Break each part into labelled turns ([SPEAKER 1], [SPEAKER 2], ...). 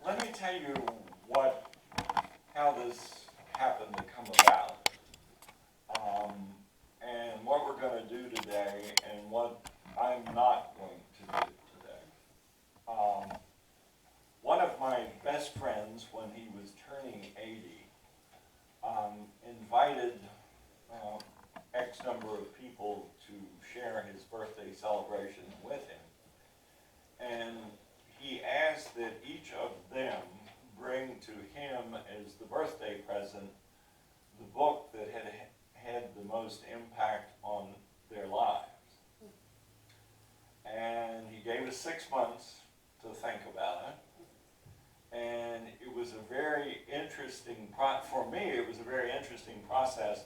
[SPEAKER 1] Let me tell you how this happened to come about, and what we're going to do today, and what I'm not going to do today. One of my best friends, when he was turning 80, invited X number of people to share his birthday celebration with him. And he asked that each of them bring to him as the birthday present the book that had had the most impact on their lives. And he gave us 6 months to think about it. And it was a very interesting, for me, it was a very interesting process,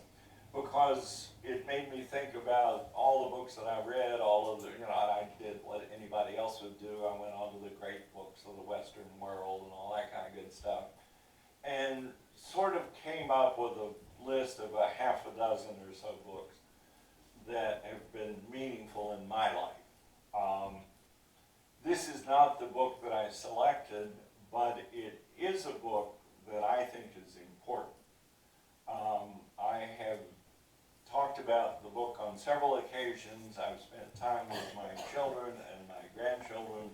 [SPEAKER 1] because it made me think about all the books that I read, all of the, I did what anybody else would do. I went on to the great books of the Western world and all that kind of good stuff. And sort of came up with a list of a half a dozen or so books that have been meaningful in my life. This is not the book that I selected, but it is a book that I think is important. I have talked about the book on several occasions. I've spent time with my children and my grandchildren,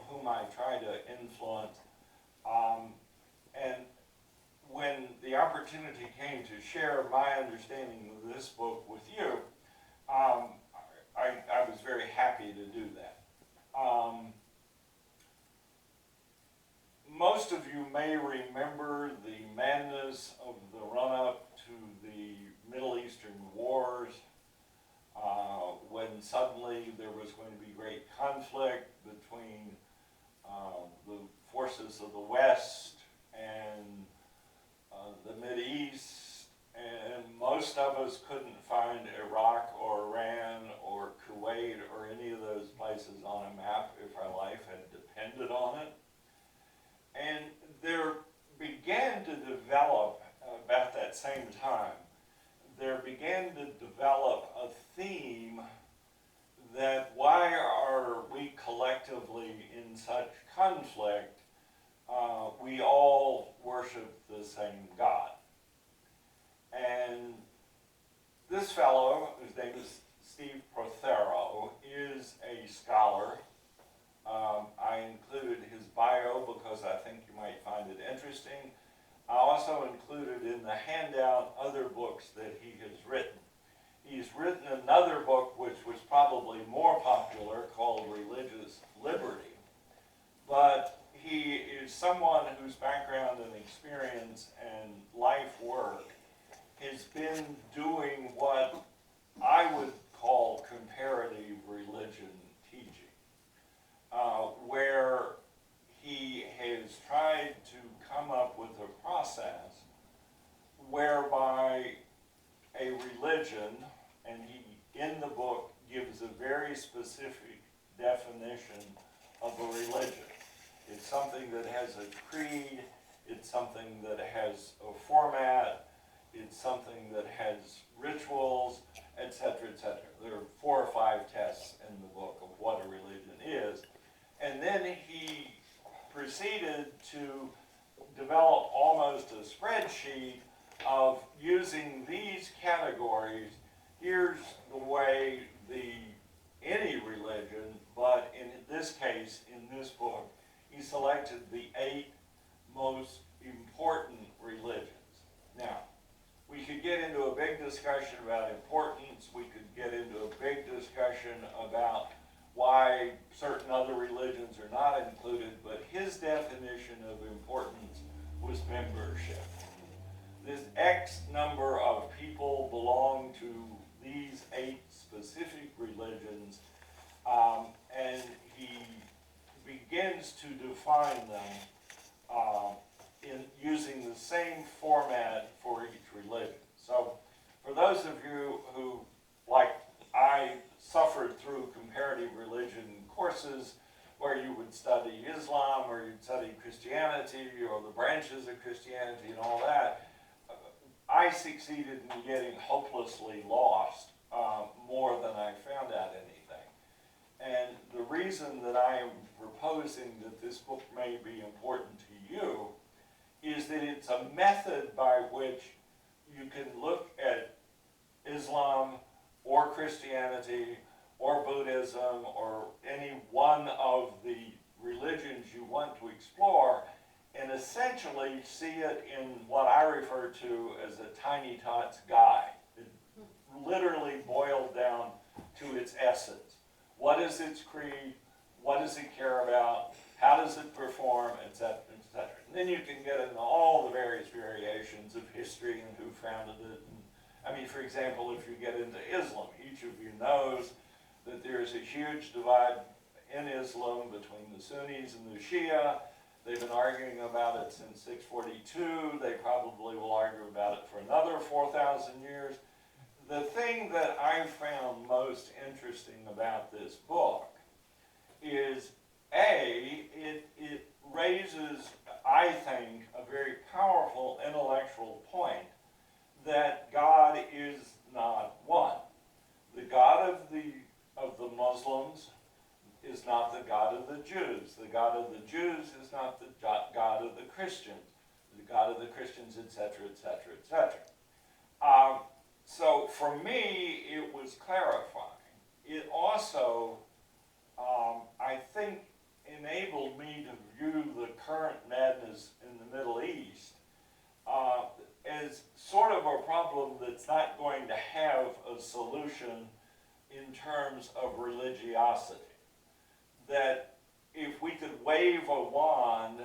[SPEAKER 1] whom I try to influence. And when the opportunity came to share my understanding of this book with you, I was very happy to do that. Most of you may remember the madness of the run-up to the Middle Eastern wars, when suddenly there was going to be great conflict between the forces of the West and the Mideast, and most of us couldn't find Iraq or Iran or Kuwait or any of those places on a map if our life had depended on it. And there began to develop, about that same time, there began to develop a theme that why are we collectively in such conflict? We all worship the same God. And this fellow, whose name is Stephan Prothero, is a scholar. I included his bio because I think you might find it interesting. I also included in the handout other books that he has written. He's written another book which was probably more popular, called Religious Liberty. But he is someone whose background and experience and life work has been doing what I would call comparative religion teaching, where he has tried to come up with a process whereby a religion, and he in the book gives a very specific definition of a religion. It's something that has a creed, it's something that has a format, it's something that has rituals, etc., etc. There are 4 or 5 tests in the book of what a religion is. And then he proceeded to develop almost a spreadsheet of using these categories. Here's the way any religion, but in this case, in this book, he selected the 8 most important religions. Now, we could get into a big discussion about importance. We could get into a big discussion about why certain other religions are not included, but his definition of importance was membership. This X number of people belong to these 8 specific religions, and he begins to define them in using the same format for each religion. So for those of you who, like I, suffered through comparative religion courses where you would study Islam or you'd study Christianity or the branches of Christianity and all that, I succeeded in getting hopelessly lost more than I found out anything. And the reason that I am proposing that this book may be important to you is that it's a method by which you can look at Islam or Christianity or Buddhism or any one of the religions you want to explore and essentially see it in what I refer to as a tiny tots guide. It literally boiled down to its essence. What is its creed? What does it care about? How does it perform, etc., etc. And then you can get into all the various variations of history and who founded it. And, I mean, for example, if you get into Islam, each of you knows that there is a huge divide in Islam between the Sunnis and the Shia. They've been arguing about it since 642. They probably will argue about it for another 4,000 years. The thing that I found most interesting about this book is, A, it raises, I think, a very powerful intellectual point that God is not one. The God of the Muslims is not the God of the Jews. The God of the Jews is not the God of the Christians. The God of the Christians, etc., etc., etc. So for me, it was clarifying. It also, I think, enabled me to view the current madness in the Middle East as sort of a problem that's not going to have a solution in terms of religiosity. That if we could wave a wand,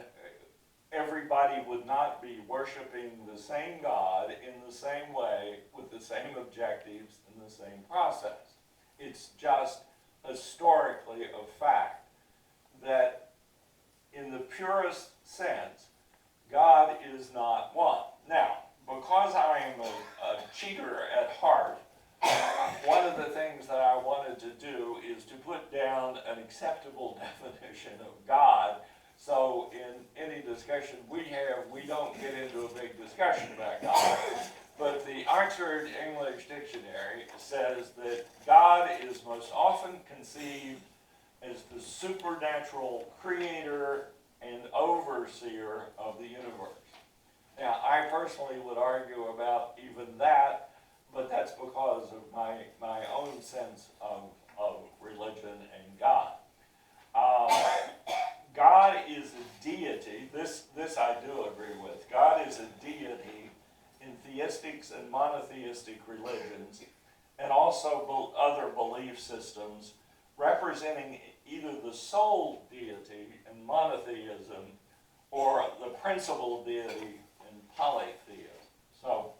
[SPEAKER 1] everybody would not be worshiping the same God in the same way, with the same objectives, in the same process. It's just historically a fact that in the purest sense, God is not one. Now, because I am a cheater at heart, one of the things that I wanted to do is to put down an acceptable definition of God, so in any discussion we have, we don't get into a big discussion about God. But the Oxford English Dictionary says that God is most often conceived as the supernatural creator and overseer of the universe. Now, I personally would argue about even that, but that's because of my own sense of religion and God. God is a deity. This I do agree with. God is a deity in theistic and monotheistic religions, and also other belief systems, representing either the sole deity in monotheism or the principal deity in polytheism. So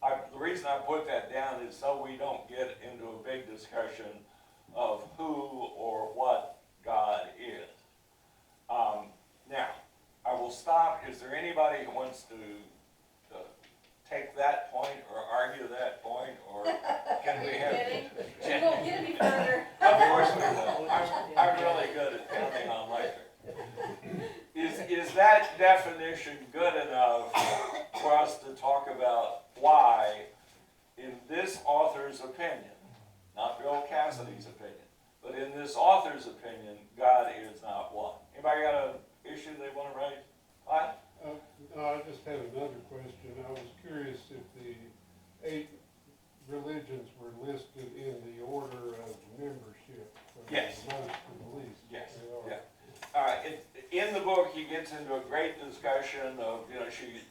[SPEAKER 1] the reason I put that down is so we don't get into a big discussion of who or what God is. Now, I will stop. Is there anybody who wants to take that point or argue that point, or can we have...
[SPEAKER 2] You won't get any further.
[SPEAKER 1] Of course we will. I'm really good at counting on later. Is that definition good enough for us to talk about why, in this author's opinion, not Bill Cassidy's opinion, but in this author's opinion, God is not one? Anybody got an issue they want to raise? What?
[SPEAKER 3] No, I just had another question. I was curious if the 8 religions were listed in the order of membership.
[SPEAKER 1] Yes.
[SPEAKER 3] Most to the least.
[SPEAKER 1] Yes. Yeah. In the book, he gets into a great discussion of,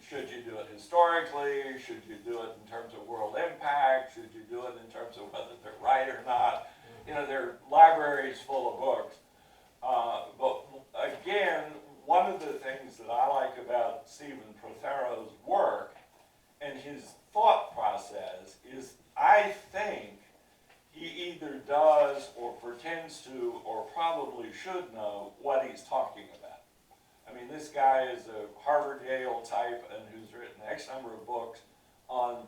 [SPEAKER 1] should you do it historically? Should you do it in terms of world impact? Should you do it in terms of whether they're right or not? There are libraries full of books. But again, one of the things that I like about Stephan Prothero's work and his thought process is, I think he either does or pretends to or probably should know what he's talking about. I mean, this guy is a Harvard-Yale type and who's written X number of books on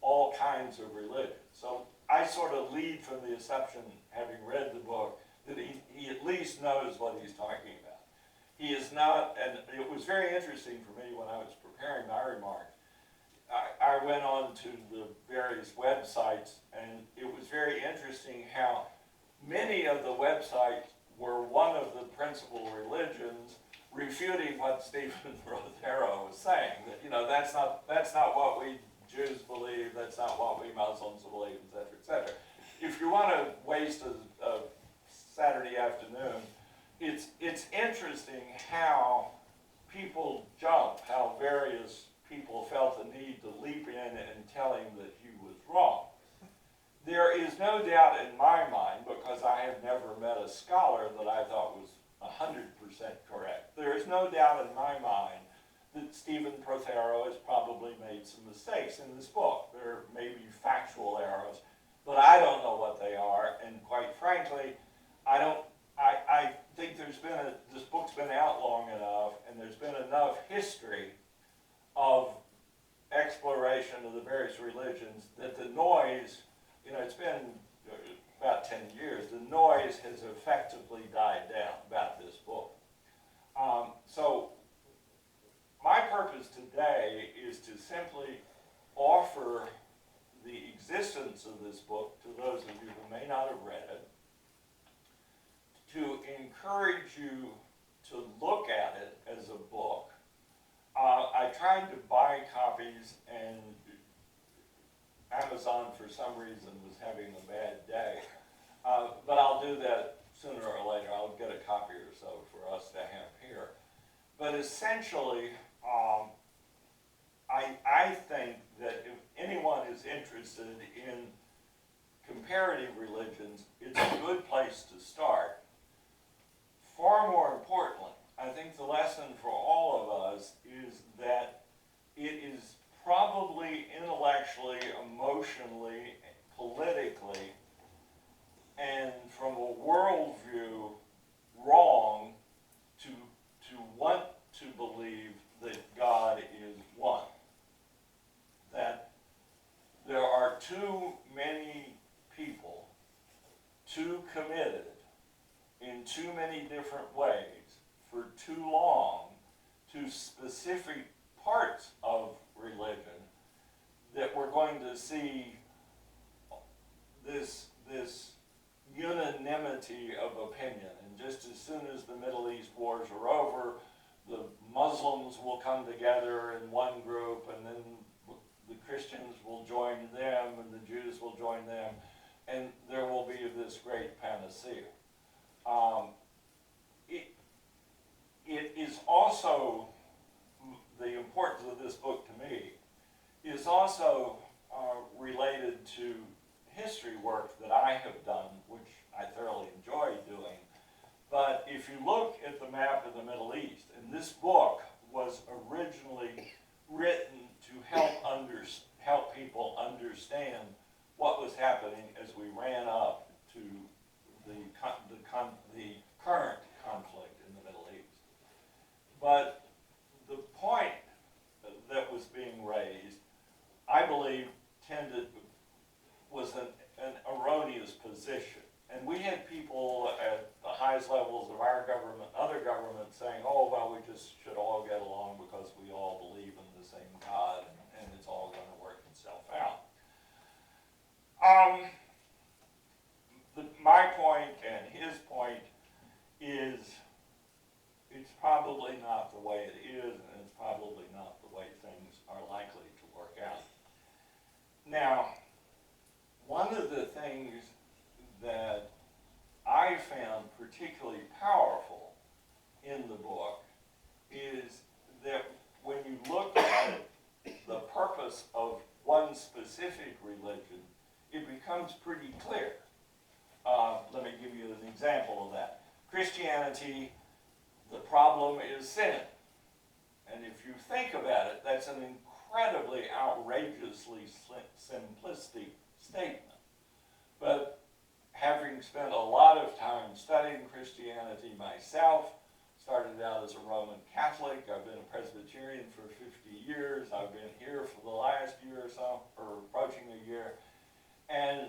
[SPEAKER 1] all kinds of religion. So I sort of lead from the assumption, having read the book, that he at least knows what he's talking about. He is not, and it was very interesting for me when I was preparing my remarks. I went on to the various websites, and it was very interesting how many of the websites were one of the principal religions refuting what Stephan Prothero was saying. That, you know, that's not what we Jews believe, that's not what we Muslims believe, et cetera, et cetera. If you want to waste a Saturday afternoon, it's interesting how people jump, how various people felt the need to leap in and tell him that he was wrong. There is no doubt in my mind, because I have never met a scholar that I thought was 100% correct. There is no doubt in my mind that Stephan Prothero has probably made some mistakes in this book. There may be factual errors, but I don't know what they are, and quite frankly, I think this book's been out long enough, and there's been enough history of exploration of the various religions that the noise, you know, it's been about 10 years, the noise has effectively died down about this book. So my purpose today is to simply offer the existence of this book to those of you who may not have read it, to encourage you to look at it as a book. I tried to buy copies, and Amazon for some reason was having a bad day. But I'll do that sooner or later. I'll get a copy or so for us to have here. But essentially, I think that if anyone is interested in comparative religions, it's a good place to start. Far more importantly, I think the lesson for all of us is that it is probably intellectually, emotionally, politically, and from a worldview wrong to want to believe that God is one. That there are too many people, too committed, in too many different ways, for too long, to specific parts of religion, that we're going to see this unanimity of opinion. And just as soon as the Middle East wars are over, the Muslims will come together in one group, and then the Christians will join them, and the Jews will join them, and there will be this great panacea. It is also, the importance of this book to me is also related to history work that I have done, which I thoroughly enjoy doing. But if you look at the map of the Middle East, and this book was originally written to help people understand what was happening as we ran up to the current conflict in the Middle East. But the point that was being raised, I believe, was an erroneous position. And we had people at the highest levels of our government, other governments, saying, oh, well, we just should all get along because we all believe in the same God, and it's all going to work itself out. My point and his point is, it's probably not the way it is, and it's probably not the way things are likely to work out. Now, one of the things that I found particularly powerful in the book is that when you look at the purpose of one specific religion, it becomes pretty clear. Let me give you an example of that. Christianity, the problem is sin. And if you think about it, that's an incredibly outrageously simplistic statement. But having spent a lot of time studying Christianity myself, started out as a Roman Catholic, I've been a Presbyterian for 50 years, I've been here for the last year or so, or approaching a year, and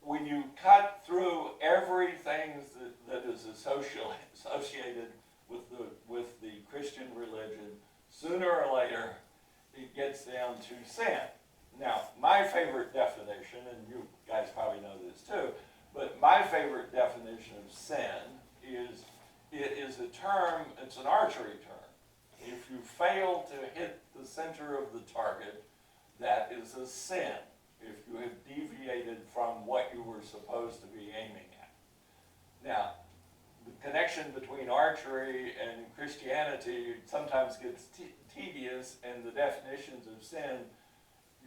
[SPEAKER 1] when you cut through everything that is associated with the Christian religion, sooner or later unto sin. Now, my favorite definition, and you guys probably know this too, but my favorite definition of sin is, it is a term, it's an archery term. If you fail to hit the center of the target, that is a sin. If you have deviated from what you were supposed to be aiming at. Now, the connection between archery and Christianity sometimes gets tedious, and the definitions of sin,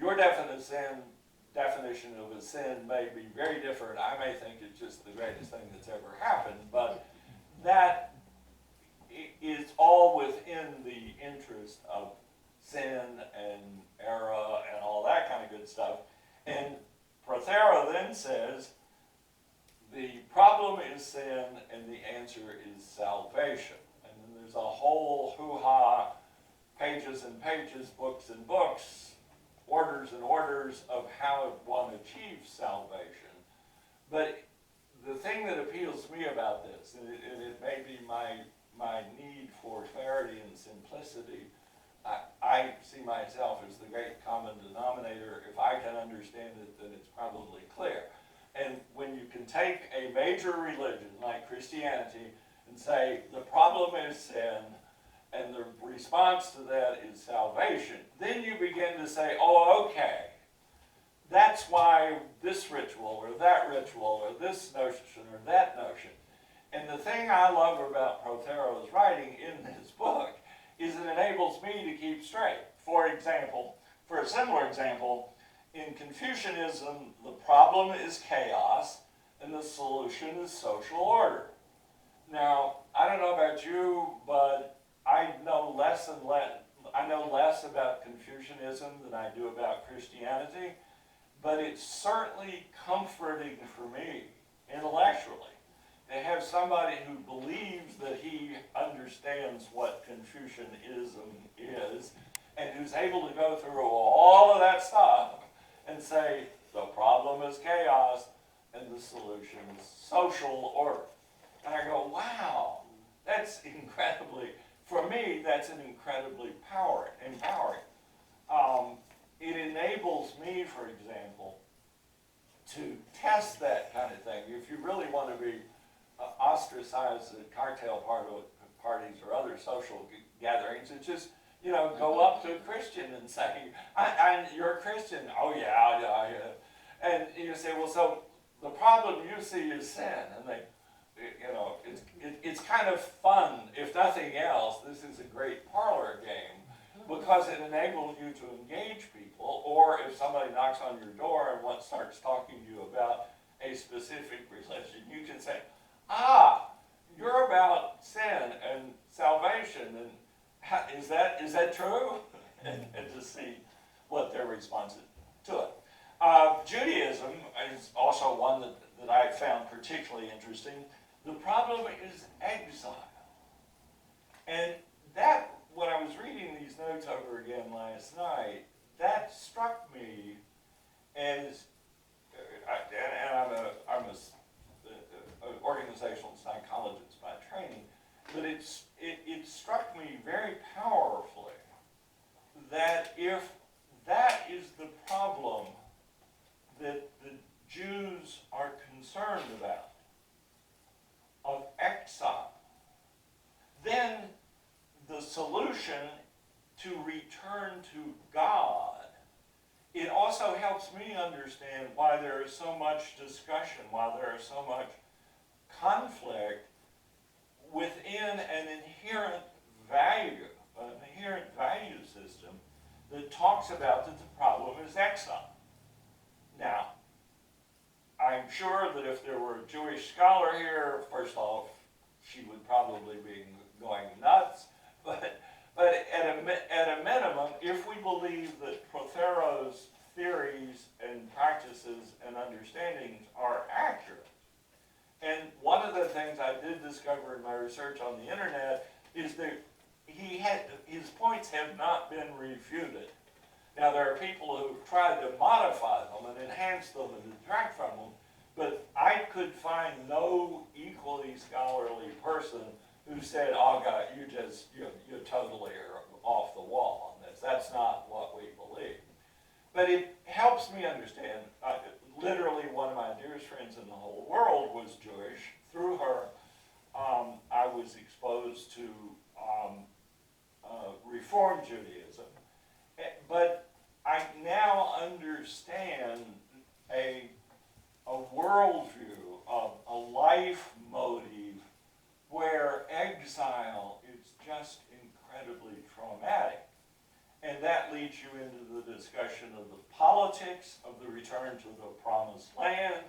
[SPEAKER 1] your definition of a sin may be very different. I may think it's just the greatest thing that's ever happened, but that is all within the interest of sin and error and all that kind of good stuff. And Prothero then says, the problem is sin and the answer is salvation. And then there's a whole hoo-ha, pages and pages, books and books, orders and orders of how one achieves salvation. But the thing that appeals to me about this, and it may be my need for clarity and simplicity, I see myself as the great common denominator. If I can understand it, then it's probably clear. And when you can take a major religion like Christianity and say, the problem is sin, and the response to that is salvation, then you begin to say, oh, okay, that's why this ritual or that ritual or this notion or that notion. And the thing I love about Prothero's writing in this book is it enables me to keep straight. For example, for a similar example, in Confucianism, the problem is chaos and the solution is social order. Now, I don't know about you, but I know less about Confucianism than I do about Christianity, but it's certainly comforting for me intellectually to have somebody who believes that he understands what Confucianism is and who's able to go through all of that stuff and say, the problem is chaos and the solution is social order. And I go, wow, that's incredibly, for me, that's an incredibly empowering. It enables me, for example, to test that kind of thing. If you really want to be ostracized at cocktail parties or other social gatherings, it's just, go up to a Christian and say, you're a Christian. Oh, yeah. And you say, well, so the problem you see is sin. And they, it's kind of fun. If nothing else, this is a great parlor game because it enables you to engage people. Or if somebody knocks on your door and starts talking to you about a specific religion, you can say, you're about sin and salvation, and is that true? and to see what their response is to it. Judaism is also one that I found particularly interesting. The problem is exile. And that, when I was reading these notes over again last night, that struck me as, and I'm an organizational psychologist by training, but it struck me very powerfully that if that is the problem that the Jews are concerned about, of exile, then the solution to return to God, it also helps me understand why there is so much discussion, why there is so much conflict within an inherent value system that talks about that the problem is exile. Now, I'm sure that if there were a Jewish scholar here, first off, she would probably be going nuts, but at a minimum, if we believe that Prothero's theories and practices and understandings are accurate, and one of the things I did discover in my research on the internet is that his points have not been refuted. Now, there are people who've tried to modify them and enhance them and detract from them, but I could find no equally scholarly person who said, oh God, you totally are off the wall on this. That's not what we believe. But it helps me understand. Literally, one of my dearest friends in the whole world was Jewish. Through her, I was exposed to Reform Judaism. But I now understand a worldview, a life motive where exile is just incredibly traumatic. And that leads you into the discussion of the politics of the return to the promised land.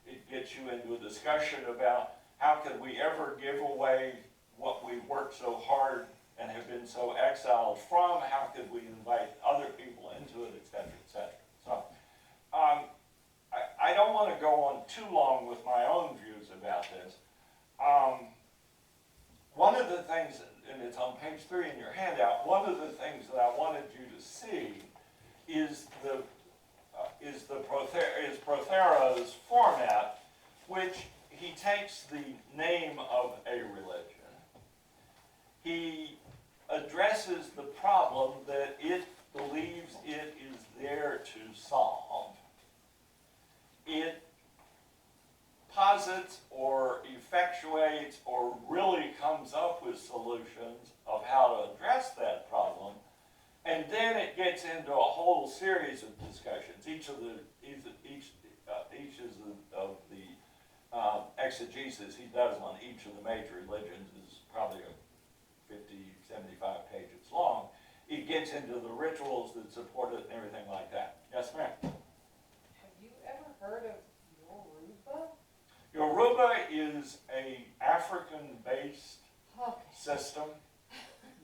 [SPEAKER 1] It gets you into a discussion about how could we ever give away what we worked so hard and have been so exiled from? How could we invite other people into it, et cetera, et cetera. So I don't want to go on too long with my own views about this. One of the things, and it's on page 3 in your handout, one of the things that I wanted you to see is Prothero's format, which he takes the name of a religion. He addresses the problem that it believes it is there to solve. It posits or effectuates or really comes up with solutions of how to address that problem, and then it gets into a whole series of discussions. Each of the exegesis he does on each of the major religions is probably 50, 75 pages long. It gets into the rituals that support it and everything like that. Yes, ma'am?
[SPEAKER 2] Have you ever heard of Yoruba?
[SPEAKER 1] Yoruba is a African-based
[SPEAKER 2] Okay.
[SPEAKER 1] system.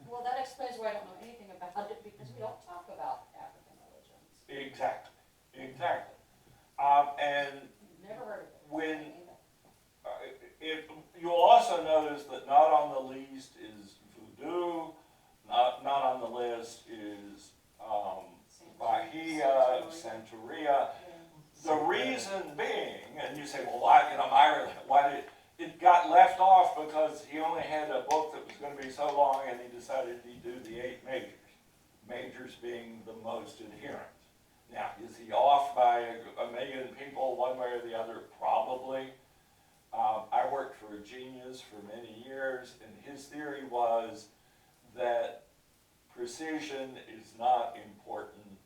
[SPEAKER 2] Well, that explains why I don't know anything about it, because we don't talk about African religions.
[SPEAKER 1] Exactly. Exactly. And
[SPEAKER 2] Never heard of it.
[SPEAKER 1] when you'll also notice that not on the list is voodoo, not on the list is Bahia, Santeria. The reason being, and you say, well, why did it got left off? Because he only had a book that was going to be so long, and he decided to do the 8 majors. Majors being the most adherent. Now, is he off by a million people one way or the other? Probably. I worked for a genius for many years, and his theory was that precision is not important,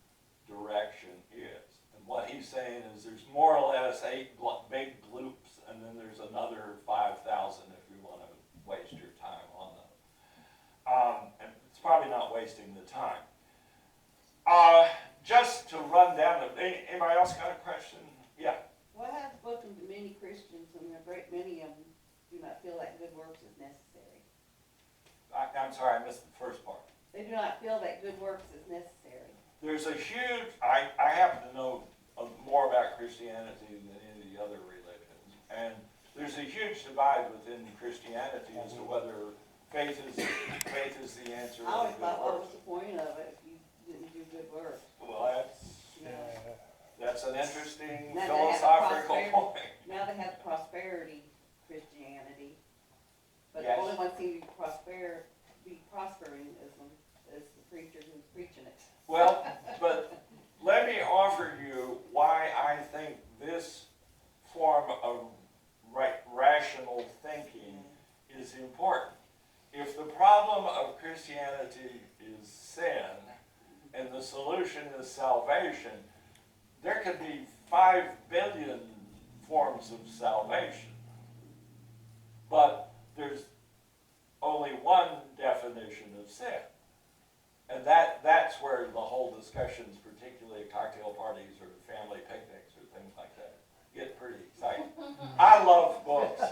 [SPEAKER 1] direction is. And what he's saying is there's more or less 8 big loops, and then there's another 5,000 if you want to waste your time on them. And it's probably not wasting the time. Just to run down, anybody else got a question? Yeah.
[SPEAKER 4] Well, I have spoken to many Christians, and a great many of them do not feel that good works is necessary.
[SPEAKER 1] I'm sorry, I missed the first part.
[SPEAKER 4] They do not feel that good works is necessary.
[SPEAKER 1] There's a huge, I happen to know more about Christianity than any of the other religions, and there's a huge divide within Christianity as to whether faith is the answer.
[SPEAKER 4] I always thought, what was the point of it if you didn't do good works?
[SPEAKER 1] Well,
[SPEAKER 4] You know?
[SPEAKER 1] that's an interesting
[SPEAKER 4] Now they have
[SPEAKER 1] philosophical
[SPEAKER 4] prosperity.
[SPEAKER 1] point.
[SPEAKER 4] Now they have prosperity Christianity, but
[SPEAKER 1] Yes.
[SPEAKER 4] the only one seeming to be prospering is the preacher who's preaching it.
[SPEAKER 1] Well, but let me offer you why I think this form of rational thinking is important. If the problem of Christianity is sin and the solution is salvation, there could be 5 billion forms of salvation. But there's only one definition of sin. And that's where the whole discussions, particularly at cocktail parties or family picnics or things like that, get pretty exciting. I love books.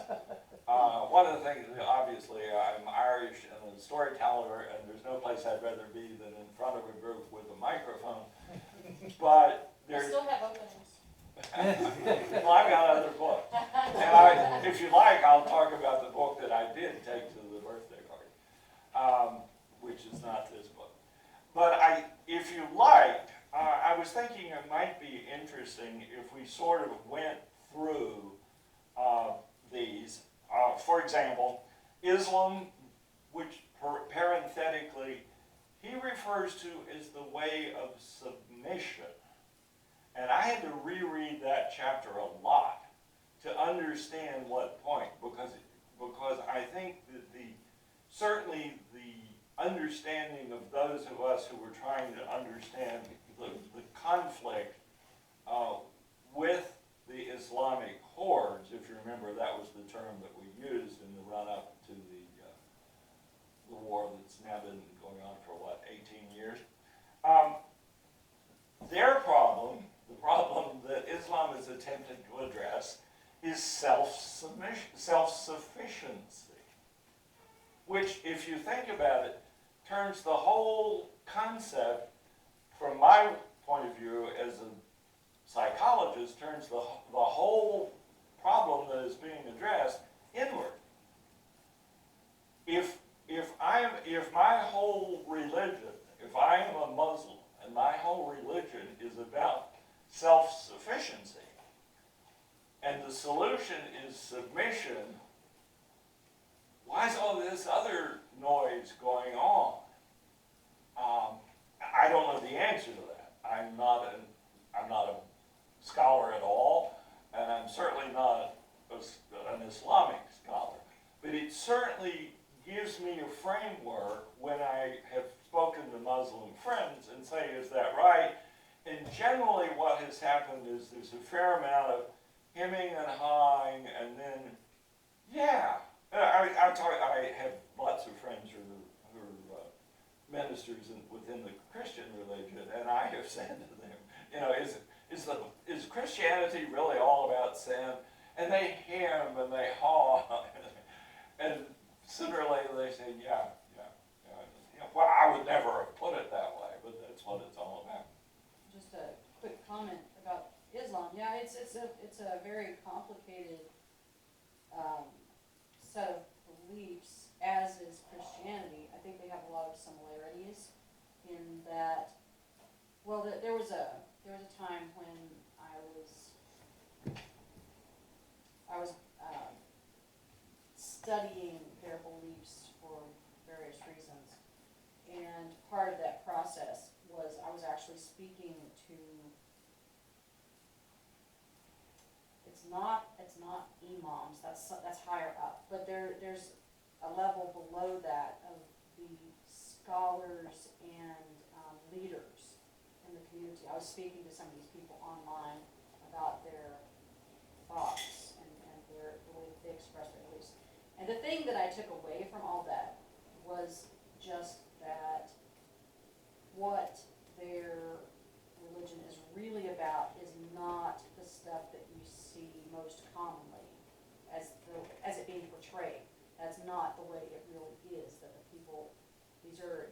[SPEAKER 1] One of the things, obviously, I'm Irish and a storyteller, and there's no place I'd rather be than in front of a group with a microphone. But
[SPEAKER 2] We
[SPEAKER 1] there's,
[SPEAKER 2] still have openings.
[SPEAKER 1] well, I've got other books. And if you like, I'll talk about the book that I did take to the birthday party, which is not this book. But if you like, I was thinking it might be interesting if we sort of went through these. For example, Islam, which parenthetically he refers to as the way of submission. And I had to reread that chapter a lot to understand what point, because I think that certainly the understanding of those of us who were trying to understand the conflict with the Islamic hordes, if you remember, that was the term that we used in the run-up to the war that's now been going on for, 18 years? Their problem, the problem that Islam is attempting to address, is self-sufficiency, which, if you think about it, turns the whole concept, from my point of view as a psychologist, turns the whole problem that is being addressed inward. If my whole religion, if I am a Muslim and my whole religion is about self-sufficiency, and the solution is submission, why is all this other noise going on? I don't know the answer to that. I'm not a scholar at all, and I'm certainly not an Islamic scholar. But it certainly gives me a framework when I have spoken to Muslim friends and say, is that right? And generally what has happened is there's a fair amount of hemming and hawing, and then, yeah. I have lots of friends who are ministers within the Christian religion, and I have said to them, is Christianity really all about sin? And they hem and they haw, and sooner or later they say, yeah. Well, I would never have put it that way, but that's what it's all about.
[SPEAKER 2] Just a quick comment about Islam. Yeah, it's a very complicated set of beliefs, as is Christianity. I think they have a lot of similarities in that. Well, there was a time when I was studying their beliefs for various reasons, and part of that process was I was actually speaking to. It's not imams. That's higher up, but there's a level below that of the scholars and leaders in the community. I was speaking to some of these people online about their thoughts and the way that they express their beliefs. And the thing that I took away from all that was just that what their religion is really about is not the stuff that you see most commonly as it being portrayed. That's not the way it really is. That the people, these are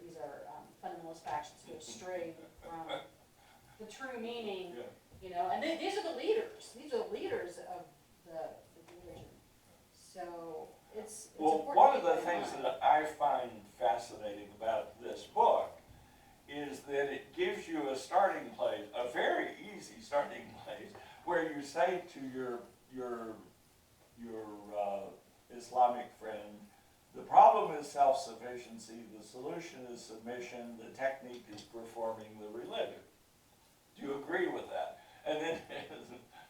[SPEAKER 2] fundamentalist factions who have strayed from the true meaning, And these are the leaders. These are the leaders of the religion. So it's
[SPEAKER 1] well,
[SPEAKER 2] important.
[SPEAKER 1] one of the things that I find fascinating about this book is that it gives you a starting place, a very easy starting place, where you say to your Islamic friend, the problem is self-sufficiency, the solution is submission, the technique is performing the religion. Do you agree with that? And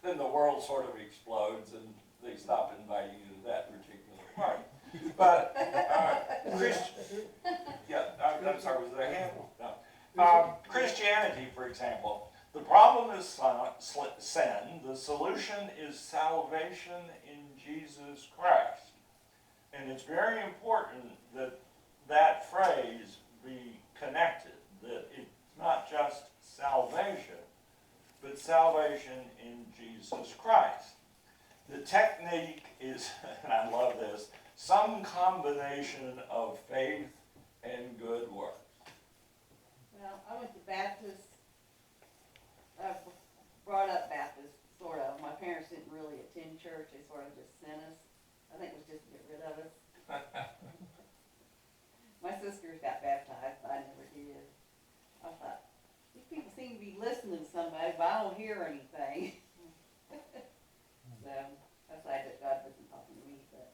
[SPEAKER 1] then the world sort of explodes and they stop inviting you to that particular party. But I'm sorry, was there a hand? No. Christianity, for example, the problem is sin, the solution is salvation in Jesus Christ. And it's very important that that phrase be connected, that it's not just salvation, but salvation in Jesus Christ. The technique is, and I love this, some combination of faith and good works.
[SPEAKER 4] Well, I went to Baptist, brought up Baptist, sort of. My parents didn't really attend church, they sort of just sent us. I think it was just to get rid of us. My sisters got baptized, but I never did. I thought, these people seem to be listening to somebody, but I don't hear anything. So, I decided that God wasn't talking to me, but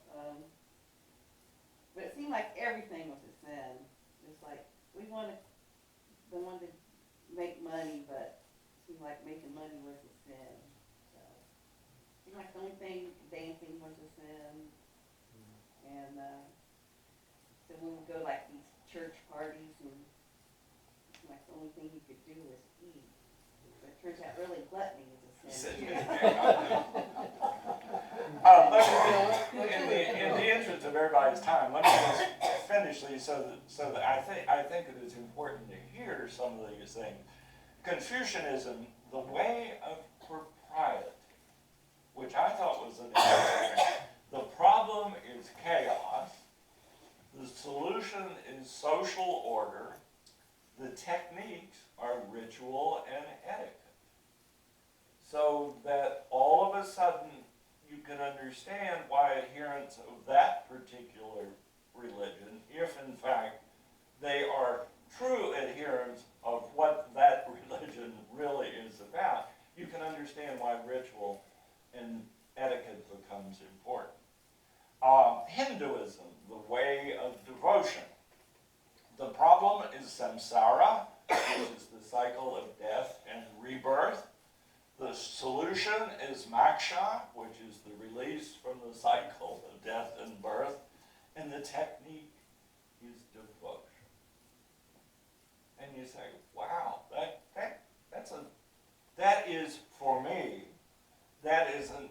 [SPEAKER 4] it seemed like everything was a sin. It's like, they wanted to make money, but it seemed seemed like making money was a sin, so. Seemed like the only thing, dancing was a sin, and, so we would go like these church parties, and it seemed like the only thing you could do was eat. But it turns out really gluttony is a sin too.
[SPEAKER 1] In the interest of everybody's time, let me just finish these so that I think that it's important to hear some of these things. Confucianism, the way of propriety, which I thought was an interesting. The problem is chaos. The solution is social order. The techniques are ritual and etiquette. So that all of a sudden you can understand why adherents of that particular religion, if in fact they are true adherents of what that religion really is about, you can understand why ritual and etiquette becomes important. Hinduism, the way of devotion. The problem is samsara, which is the cycle of death and rebirth. The solution is moksha, which is the release from the cycle of death and birth. And the technique is devotion. And you say, wow, that is, for me, that is an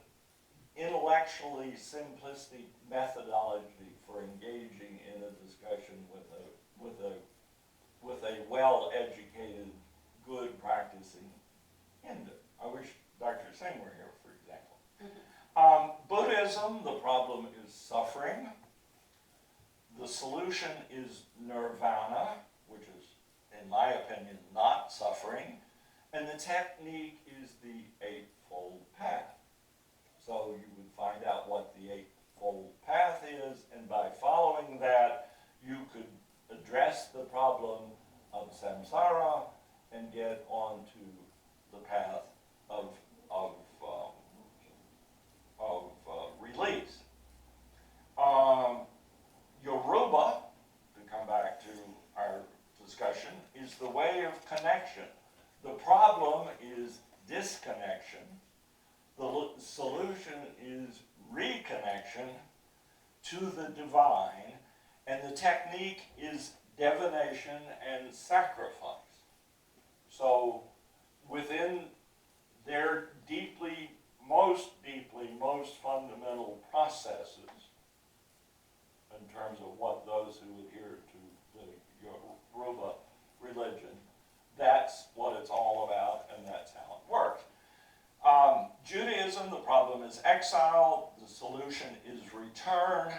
[SPEAKER 1] intellectually simplistic methodology for engaging in a discussion with a well-educated, good practicing Hindu. I wish Dr. Singh were here, for example. Buddhism, the problem is suffering. The solution is nirvana, which is, in my opinion, not suffering. And the technique is the Eightfold Path. So you would find out what the Eightfold Path is, and by following that, you could address the problem of samsara and get onto the path of release. Yoruba, to come back to our discussion, is the way of connection. The problem is disconnection. The solution is reconnection to the divine, and the technique is divination and sacrifice. So within their most fundamental processes, in terms of what those who adhere to the Yoruba religion, that's what it's all about, and that's how it works. Judaism, the problem is exile, the solution is return,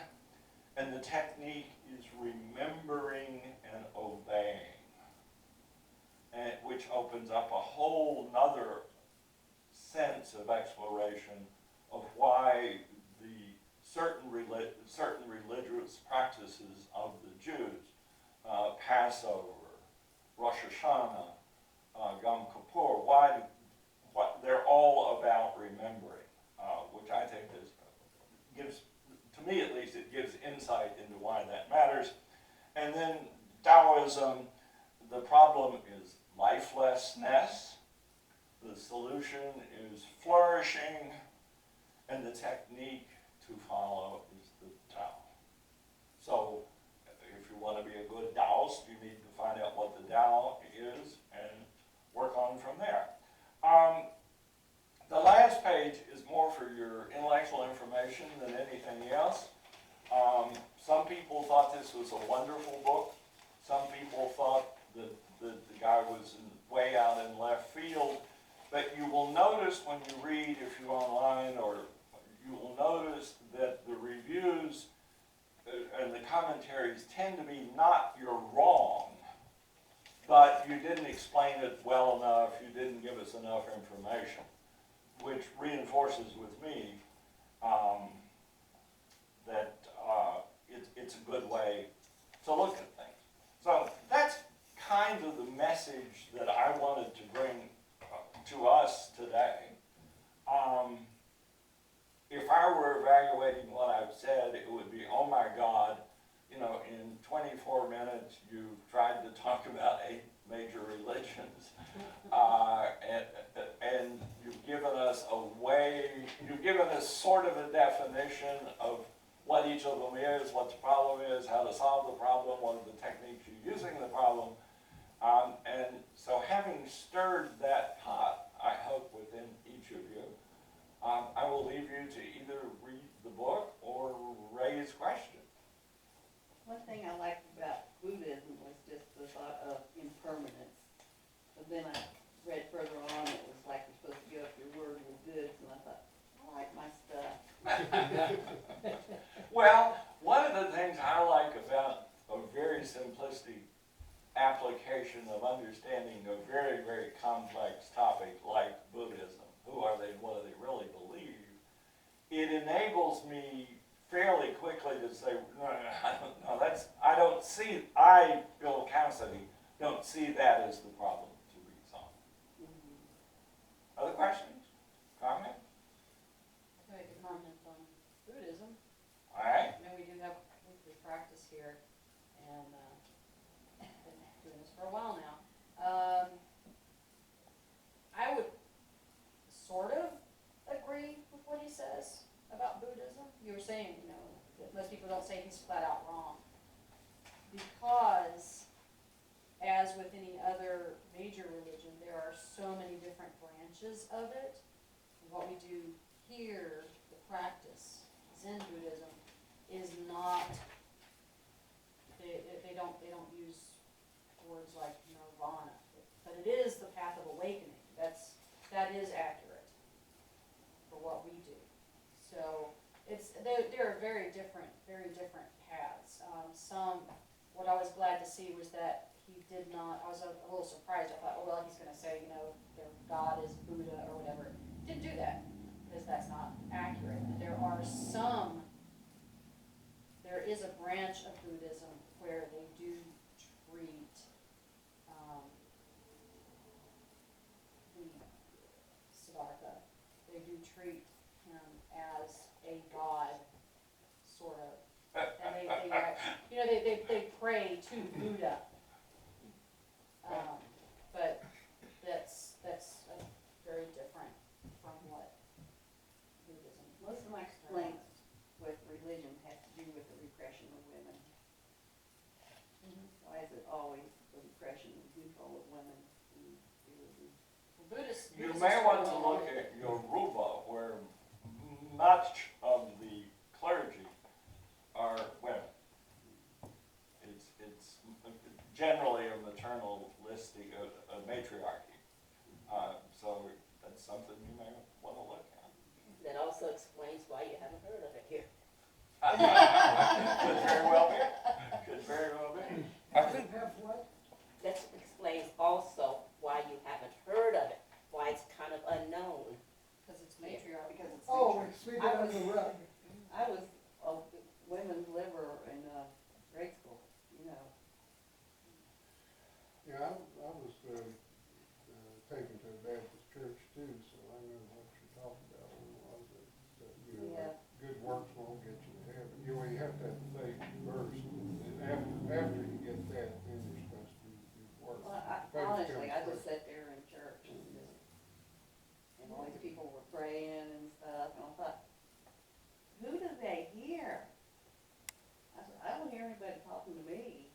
[SPEAKER 1] and the technique is remembering and obeying, which opens up a whole nother sense of exploration of why the certain religious practices of the Jews, Passover, Rosh Hashanah, Yom Kippur, they're all about remembering, which I think gives, to me at least, it gives insight into why that matters. And then Taoism, the problem is lifelessness, the solution is flourishing, and the technique to follow is the Tao. So if you want to be a good Taoist, you need to find out what the Tao is and work on from there. The last page is more for your intellectual information than anything else. Some people thought this was a wonderful book. Some people thought that the guy was way out in left field. But you will notice when you read, if you're online, or you will notice that the reviews and the commentaries tend to be not you're wrong, but you didn't explain it well enough, you didn't give us enough information, which reinforces with me that it's a good way to look at things. So that's kind of the message that I wanted to bring to us today. If I were evaluating what I've said, it would be, oh my God, in 24 minutes you've tried to talk about 8 major religions, and you've given us a way, you've given us sort of a definition of what each of them is, what the problem is, how to solve the problem, what are the techniques you're using in the problem. And so having stirred that pot, I hope, within each of you, I will leave you to either read the book or raise questions.
[SPEAKER 4] One thing I liked about Buddhism was just the thought of impermanence. But then I read further on, it was like you're supposed to give up your word with goods, and I thought, I like my stuff.
[SPEAKER 1] Well, one of the things I like about a very simplistic application of understanding a very, very complex topic like Buddhism, who are they, what do they really believe, it enables me fairly quickly to say, no, I, Bill Cassidy, don't see that as the problem to resolve. Other questions? Comments?
[SPEAKER 2] Can I make a comment on Buddhism?
[SPEAKER 1] All right.
[SPEAKER 2] I know we do have weekly practice here, and been doing this for a while now. I would sort of agree with what he says about Buddhism. You were saying, you know, that most people don't say he's flat out wrong, because as with any other major religion, there are so many different branches of it. And what we do here, the practice, Zen Buddhism, is not, they don't use words like nirvana, but it is the path of awakening. That is accurate for what we do. So there are very different paths. What I was glad to see was that he did not, I was a little surprised. I thought, oh, well, he's going to say, you know, their God is Buddha or whatever. Didn't do that, because that's not accurate. There is a branch of Buddhism where they do treat the Siddhartha, they do treat him as a god, sort of. And they pray to Buddha. But that's very different from what Buddhism.
[SPEAKER 4] Most of my complaints with religion has to do with the repression of women. Why is it always the repression and control of women in religion?
[SPEAKER 1] You may want to look at Yoruba, where much of the clergy are women. It's generally a maternalistic, a matriarchy. So that's something you may want to look at.
[SPEAKER 5] That also explains why you haven't heard of it here.
[SPEAKER 1] Could very well be. Could very well be.
[SPEAKER 5] I think that explains also why you haven't heard of it, why it's kind of unknown.
[SPEAKER 2] Because it's matriarch.
[SPEAKER 4] Because it's
[SPEAKER 6] Oh,
[SPEAKER 4] matriarch.
[SPEAKER 6] sweep it under the rug.
[SPEAKER 4] I was a women's liver in grade school, you know.
[SPEAKER 3] Yeah, I was taken to a Baptist church too, so I know what you're talking about when it was that, you know,
[SPEAKER 4] Yeah.
[SPEAKER 3] good works won't get you to heaven. You know, you have to have faith first, and after you get that, then you're supposed to do work.
[SPEAKER 4] Well,
[SPEAKER 3] Faith
[SPEAKER 4] honestly, I
[SPEAKER 3] comes
[SPEAKER 4] just
[SPEAKER 3] first.
[SPEAKER 4] sat there in church and all these people were praying and stuff, and I thought, who do they hear? I said, I don't hear anybody talking to me,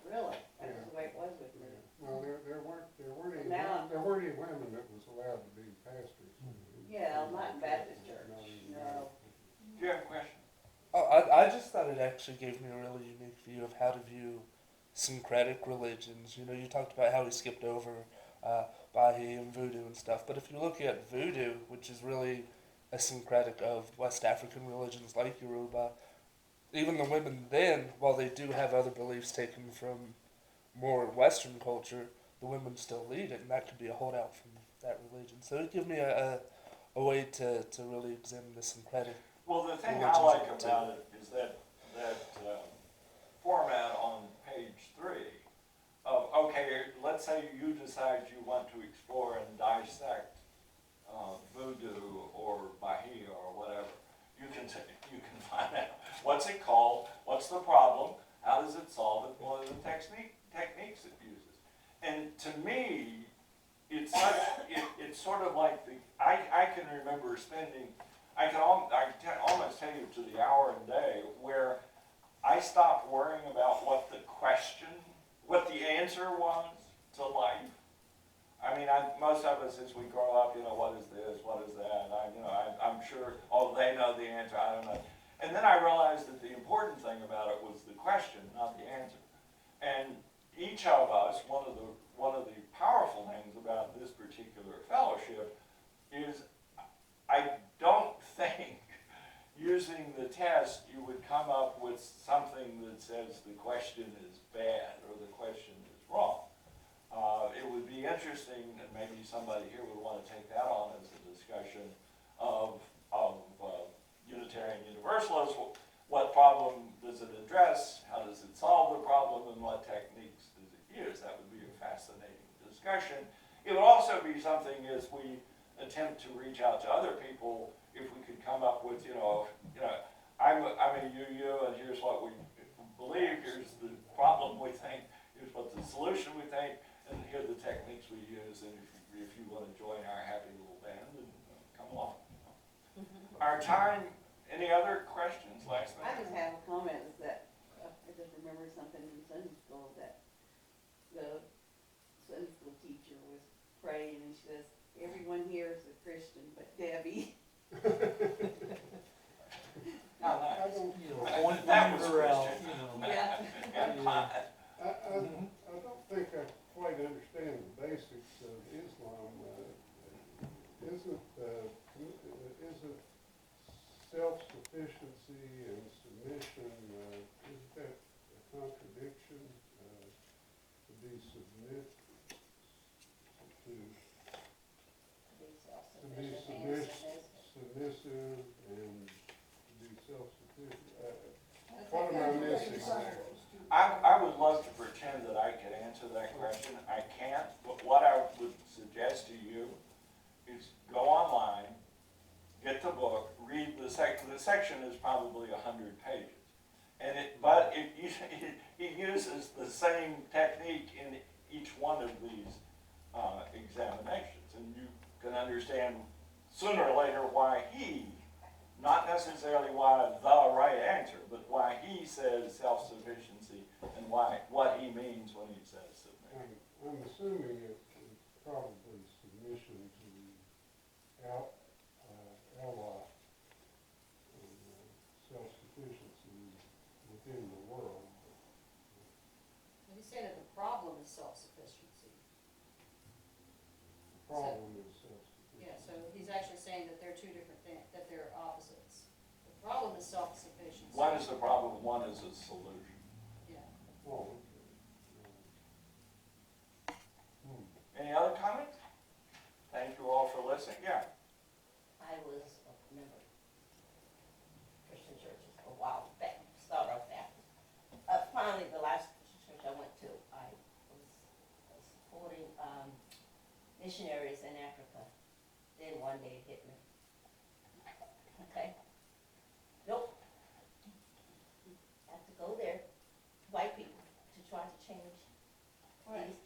[SPEAKER 4] really. That was the way it was with me.
[SPEAKER 3] No, there weren't any,
[SPEAKER 4] Now-
[SPEAKER 3] there weren't any women that was allowed to be pastors.
[SPEAKER 4] Yeah, not in Baptist church,
[SPEAKER 3] Not even
[SPEAKER 4] no.
[SPEAKER 1] Do you have a question?
[SPEAKER 7] Oh, I just thought it actually gave me a really unique view of how to view syncretic religions. You know, you talked about how we skipped over Baha'i and Voodoo and stuff, but if you look at Voodoo, which is really a syncretic of West African religions like Yoruba, even the women then, while they do have other beliefs taken from more Western culture, the women still lead it, and that could be a holdout from that religion. So it gave me a way to really examine the syncretic.
[SPEAKER 1] Well, the thing I
[SPEAKER 7] Religions
[SPEAKER 1] like
[SPEAKER 7] are
[SPEAKER 1] about it is that format on page 3 of, okay, let's say you decide you want to explore and dissect Voodoo or Baha'i or whatever. You can find out what's it called, what's the problem, how does it solve it, what are the techniques it uses. And to me, it's such, it's sort of like I can remember spending, almost tell you to the hour and day where I stopped worrying about what the answer was to life. I mean, most of us as we grow up, what is this, what is that, I'm sure, oh, they know the answer, I don't know. And then I realized that the important thing about it was the question, not the answer. And each of us, one of the powerful things about this particular fellowship is I don't think using the test you would come up with something that says the question is bad or the question is wrong. It would be interesting, and maybe somebody here would want to take that on as a discussion of Unitarian Universalists. What problem does it address? How does it solve the problem? And what techniques does it use? That would be a fascinating discussion. It would also be something as we attempt to reach out to other people, if we could come up with, I'm a UU, and here's what we believe, here's the problem we think, here's what the solution we think, and here are the techniques we use, and if you want to join our happy little band, then come along. Our time, any other questions, last
[SPEAKER 4] I
[SPEAKER 1] minute?
[SPEAKER 4] just have a comment, is that, I just remember something in Sunday school, that the Sunday school teacher was praying, and she says, everyone here is a Christian but Debbie.
[SPEAKER 1] How nice.
[SPEAKER 6] Point
[SPEAKER 1] That was
[SPEAKER 6] finger out,
[SPEAKER 1] Christian.
[SPEAKER 4] Yeah.
[SPEAKER 1] And pot.
[SPEAKER 3] I don't think I quite understand the basics of Islam. Isn't self-sufficiency and submission, isn't that a contradiction? To be submissive and to be self-sufficient. What am I missing there?
[SPEAKER 1] I would love to pretend that I could answer that question. I can't, but what I would suggest to you is go online, get the book, read the section is probably 100 pages. But it uses the same technique in each one of these examinations. And you can understand sooner or later why not necessarily why the right answer, but why he says self-sufficiency and what he means when he says submission.
[SPEAKER 3] I'm assuming it's probably submission to Allah and self-sufficiency within the world.
[SPEAKER 2] He's saying that the problem is self-sufficiency.
[SPEAKER 3] The problem is self-sufficiency.
[SPEAKER 2] Yeah, so he's actually saying that they're two different things, that they're opposites. The problem is self-sufficiency.
[SPEAKER 1] One is the problem, one is a solution.
[SPEAKER 2] Yeah.
[SPEAKER 3] Oh, okay.
[SPEAKER 1] Any other comments? Thank you all for listening. Yeah.
[SPEAKER 5] I was a member of Christian churches a while back, start off Baptist. Finally, the last Christian church I went to, I was supporting missionaries in Africa. Then one day it hit me. Okay. Nope. Have to go there, white people, to try to change these